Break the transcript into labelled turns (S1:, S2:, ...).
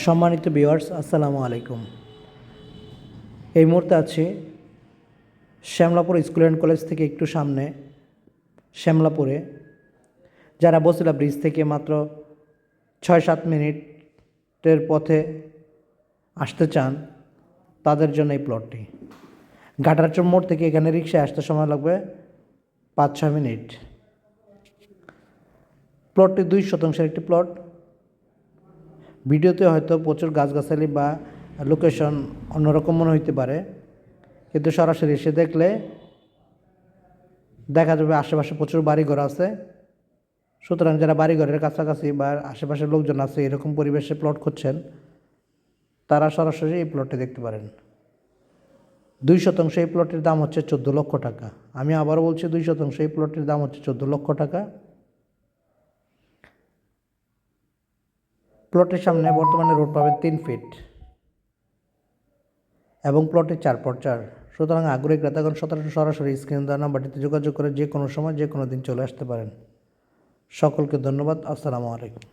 S1: সম্মানিত ভিউয়ার্স, আসসালামু আলাইকুম। এই মুহূর্তে আছি শ্যামলাপুর স্কুল অ্যান্ড কলেজ থেকে একটু সামনে শ্যামলাপুরে। যারা বছিলা ব্রিজ থেকে মাত্র ৬-৭ মিনিটের পথে আসতে চান তাদের জন্য এই প্লটটি। ঘাটারচর মোড় থেকে এখানে রিক্সায় আসতে সময় লাগবে ৫-৬ মিনিট। প্লটটি ২ শতাংশের একটি প্লট। ভিডিওতে হয়তো প্রচুর গাছগাছালি বা লোকেশন অন্যরকম মনে হইতে পারে, কিন্তু সরাসরি এসে দেখলে দেখা যাবে আশেপাশে প্রচুর বাড়িঘর আছে। সুতরাং যারা বাড়িঘরের কাছাকাছি বা আশেপাশের লোকজন আছে এরকম পরিবেশে প্লট খুঁজছেন, তারা সরাসরি এই প্লটটি দেখতে পারেন। ২ শতাংশ এই প্লটের দাম হচ্ছে ১৪ লক্ষ টাকা। আমি আবারও বলছি, ২ শতাংশ এই প্লটের দাম হচ্ছে ১৪ লক্ষ টাকা। প্লটের সামনে বর্তমানে রোড পাবেন ৩ ফিট এবং প্লটের ৪x৪। সুতরাং আগ্রহী ক্রেতাগণ সরাসরি স্ক্রিন দেওয়া নাম্বারটিতে যোগাযোগ করে যে কোনো সময় যে কোনো দিন চলে আসতে পারেন। সকলকে ধন্যবাদ। আসসালামু আলাইকুম।